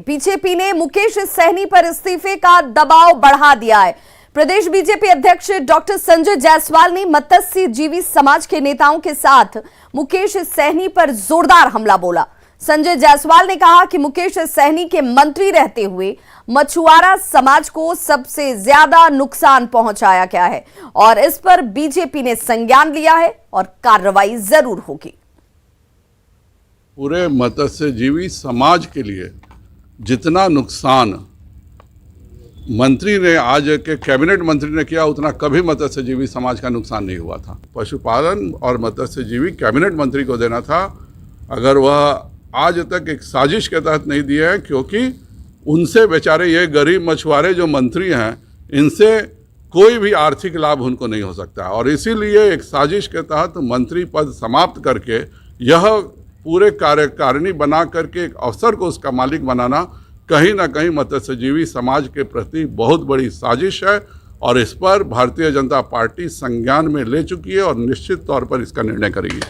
BJP ने मुकेश सहनी पर इस्तीफे का दबाव बढ़ा दिया है। प्रदेश बीजेपी अध्यक्ष डॉक्टर संजय जायसवाल ने मत्स्यजीवी समाज के नेताओं के साथ मुकेश सहनी पर जोरदार हमला बोला। संजय जायसवाल ने कहा कि मुकेश सहनी के मंत्री रहते हुए मछुआरा समाज को सबसे ज्यादा नुकसान पहुंचाया गया है और इस पर बीजेपी ने संज्ञान लिया है और कार्रवाई जरूर होगी। पूरे मत्स्यजीवी समाज के लिए जितना नुकसान मंत्री ने आज के कैबिनेट मंत्री ने किया उतना कभी मत्स्यजीवी समाज का नुकसान नहीं हुआ था। पशुपालन और मत्स्यजीवी कैबिनेट मंत्री को देना था, अगर वह आज तक एक साजिश के तहत नहीं दिए हैं, क्योंकि उनसे बेचारे ये गरीब मछुआरे जो मंत्री हैं इनसे कोई भी आर्थिक लाभ उनको नहीं हो सकता और इसीलिए एक साजिश के तहत मंत्री पद समाप्त करके यह पूरे कार्यकारिणी बना करके एक अफसर को उसका मालिक बनाना कहीं ना कहीं मत्स्यजीवी समाज के प्रति बहुत बड़ी साजिश है और इस पर भारतीय जनता पार्टी संज्ञान में ले चुकी है और निश्चित तौर पर इसका निर्णय करेगी।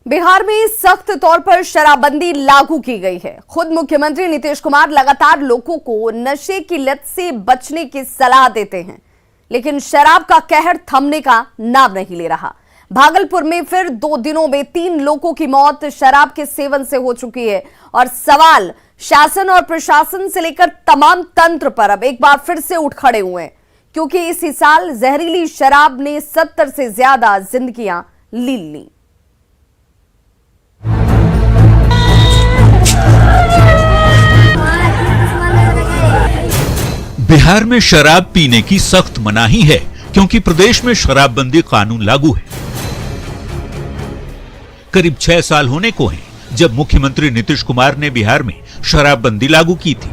बिहार में सख्त तौर पर शराबबंदी लागू की गई है। खुद मुख्यमंत्री नीतीश कुमार लगातार लोगों को नशे की लत से बचने की सलाह देते हैं, लेकिन शराब का कहर थमने का नाम नहीं ले रहा। भागलपुर में फिर 2 दिनों में 3 लोगों की मौत शराब के सेवन से हो चुकी है और सवाल शासन और प्रशासन से लेकर तमाम तंत्र पर अब एक बार फिर से उठ खड़े हुए हैं, क्योंकि इसी साल जहरीली शराब ने 70 से ज्यादा जिंदगियां ली ली। बिहार में शराब पीने की सख्त मनाही है, क्योंकि प्रदेश में शराबबंदी कानून लागू है। करीब 6 साल होने को हैं जब मुख्यमंत्री नीतीश कुमार ने बिहार में शराबबंदी लागू की थी,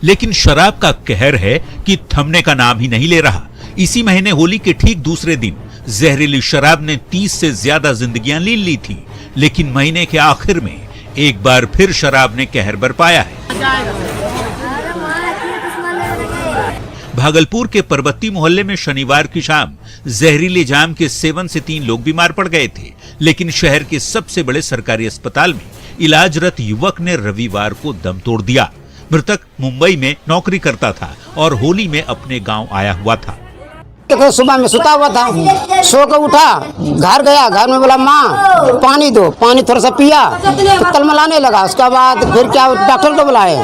लेकिन शराब का कहर है कि थमने का नाम ही नहीं ले रहा। इसी महीने होली के ठीक दूसरे दिन जहरीली शराब ने 30 से ज्यादा जिंदगियां ले ली थी, लेकिन महीने के आखिर में एक बार फिर शराब ने कहर बरपाया है। भागलपुर के परबत्ती मोहल्ले में शनिवार की शाम जहरीले जाम के सेवन से 3 लोग बीमार पड़ गए थे, लेकिन शहर के सबसे बड़े सरकारी अस्पताल में इलाजरत युवक ने रविवार को दम तोड़ दिया। मृतक मुंबई में नौकरी करता था और होली में अपने गांव आया हुआ था। तो सुबह में सुता हुआ था, सो कर उठा, घर गया, घर में बोला माँ पानी दो, पानी थोड़ा सा पिया तो तलमलाने लगा। उसके बाद फिर क्या डॉक्टर को बुलाए,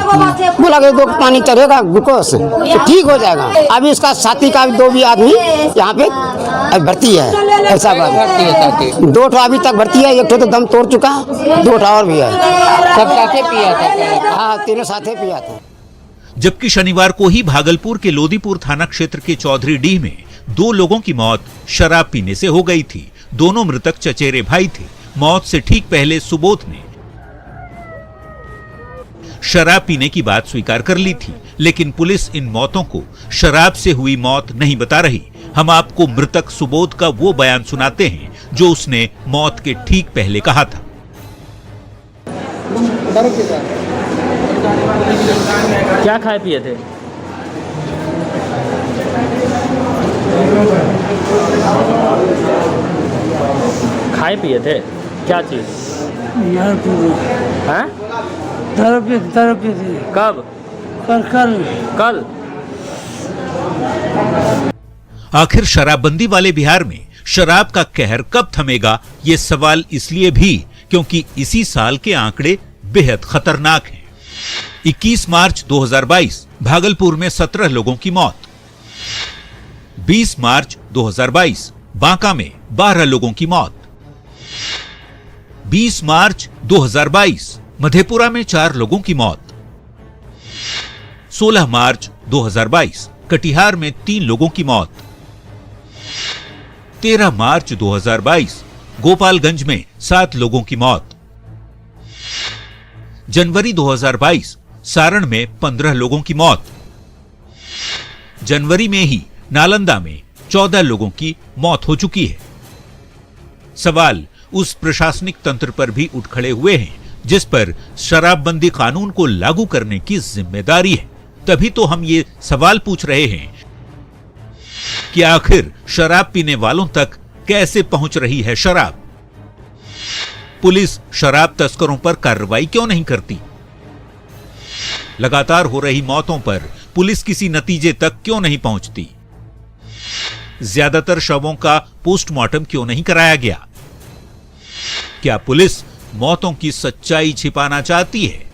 बोला कि 2 पानी चढ़ेगा ग्लूकोज तो ठीक हो जाएगा। अभी उसका साथी का 2 भी आदमी यहाँ पे भर्ती है। ऐसा बात 2 अभी तक भर्ती है, 1 तो दम तोड़ चुका, 2 और भी है। सब साथे पिया था? हाँ, तीनों साथे पिया था। जबकि शनिवार को ही भागलपुर के लोदीपुर थाना क्षेत्र के चौधरी डीह में 2 लोगों की मौत शराब पीने से हो गई थी। दोनों मृतक चचेरे भाई थे। मौत से ठीक पहले सुबोध ने शराब पीने की बात स्वीकार कर ली थी, लेकिन पुलिस इन मौतों को शराब से हुई मौत नहीं बता रही। हम आपको मृतक सुबोध का वो बयान सुनाते हैं जो उसने मौत के ठीक पहले कहा था। क्या खाए पिए थे? खाए पिए थे? क्या चीज? दारू पी थी। कब? कल। आखिर शराबबंदी वाले बिहार में शराब का कहर कब थमेगा, ये सवाल इसलिए भी क्योंकि इसी साल के आंकड़े बेहद खतरनाक हैं। 21 मार्च 2022 भागलपुर में 17 लोगों की मौत। 20 मार्च 2022 बांका में 12 लोगों की मौत। 20 मार्च 2022 मधेपुरा में 4 लोगों की मौत। 16 मार्च 2022 कटिहार में 3 लोगों की मौत। 13 मार्च 2022 गोपालगंज में 7 लोगों की मौत। जनवरी 2022 सारण में 15 लोगों की मौत। जनवरी में ही नालंदा में 14 लोगों की मौत हो चुकी है। सवाल उस प्रशासनिक तंत्र पर भी उठ खड़े हुए हैं जिस पर शराबबंदी कानून को लागू करने की जिम्मेदारी है। तभी तो हम ये सवाल पूछ रहे हैं कि आखिर शराब पीने वालों तक कैसे पहुंच रही है शराब। पुलिस शराब तस्करों पर कार्रवाई क्यों नहीं करती? लगातार हो रही मौतों पर पुलिस किसी नतीजे तक क्यों नहीं पहुंचती? ज्यादातर शवों का पोस्टमार्टम क्यों नहीं कराया गया? क्या पुलिस मौतों की सच्चाई छिपाना चाहती है?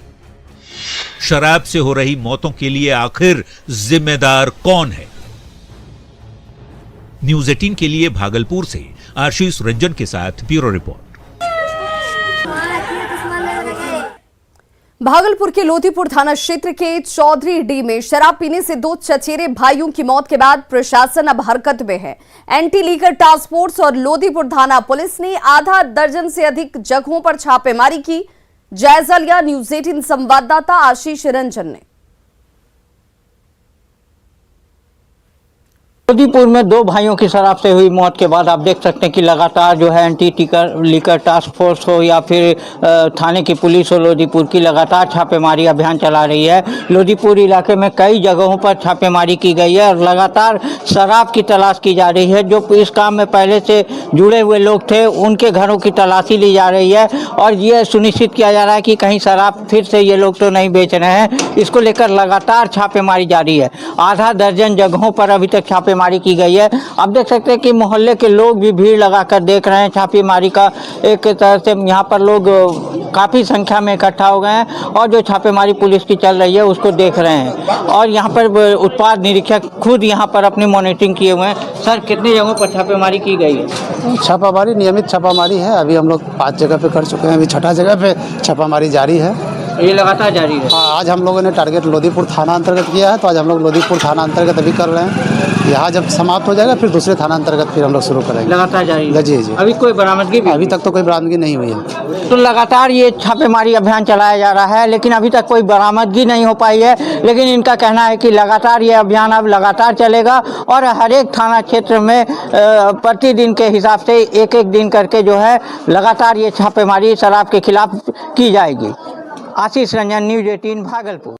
शराब से हो रही मौतों के लिए आखिर जिम्मेदार कौन है? न्यूज़ 18 के लिए भागलपुर से आशीष रंजन के साथ ब्यूरो रिपोर्ट। भागलपुर के लोधीपुर थाना क्षेत्र के चौधरी में शराब पीने से 2 चचेरे भाइयों की मौत के बाद प्रशासन अब हरकत में है। एंटी लीकर टास्क फोर्स और लोधीपुर थाना पुलिस ने आधा दर्जन से अधिक जगहों पर छापेमारी की। जायजा लिया न्यूज़ 18 संवाददाता आशीष रंजन ने। लोधीपुर में 2 भाइयों की शराब से हुई मौत के बाद आप देख सकते हैं कि लगातार जो है एंटी लीकर टास्क फोर्स हो या फिर थाने की पुलिस हो, लोधीपुर की लगातार छापेमारी अभियान चला रही है। लोधीपुर इलाके में कई जगहों पर छापेमारी की गई है और लगातार शराब की तलाश की जा रही है। जो इस काम में पहले से जुड़े हुए लोग थे उनके घरों की तलाशी ली जा रही है और ये सुनिश्चित किया जा रहा है कि कहीं शराब फिर से ये लोग तो नहीं बेच रहे हैं। इसको लेकर लगातार छापेमारी जारी है। आधा दर्जन जगहों पर अभी तक छापेमारी की गई है। आप देख सकते हैं कि मोहल्ले के लोग भी भीड़ लगाकर देख रहे हैं छापेमारी का। एक तरह से यहाँ पर लोग काफ़ी संख्या में इकट्ठा हो गए हैं और जो छापेमारी पुलिस की चल रही है उसको देख रहे हैं और यहाँ पर उत्पाद निरीक्षक खुद यहाँ पर अपनी मॉनिटरिंग किए हुए हैं। सर, कितनी जगहों पर छापेमारी की गई है? छापामारी नियमित छापामारी है। अभी हम लोग 5 जगह पे कर चुके हैं, अभी 6ठा जगह पे छापामारी जारी है। ये लगातार जारी है। हाँ, आज हम लोगों ने टारगेट लोधीपुर थाना अंतर्गत किया है, तो आज हम लोग लोधीपुर थाना अंतर्गत अभी कर रहे हैं। यहाँ जब समाप्त हो जाएगा फिर दूसरे थाना अंतर्गत फिर हम लोग शुरू करेंगे। लगातार जारी है। जी जी। अभी कोई बरामदगी भी? अभी तक तो कोई बरामदगी नहीं हुई है। तो लगातार ये छापेमारी अभियान चलाया जा रहा है लेकिन अभी तक कोई बरामदगी नहीं हो पाई है। लेकिन इनका कहना है कि लगातार ये अभियान अब लगातार चलेगा और हर एक थाना क्षेत्र में प्रतिदिन के हिसाब से एक दिन करके जो है लगातार ये छापेमारी शराब के खिलाफ की जाएगी। आशीष रंजन, न्यूज़ 18 भागलपुर।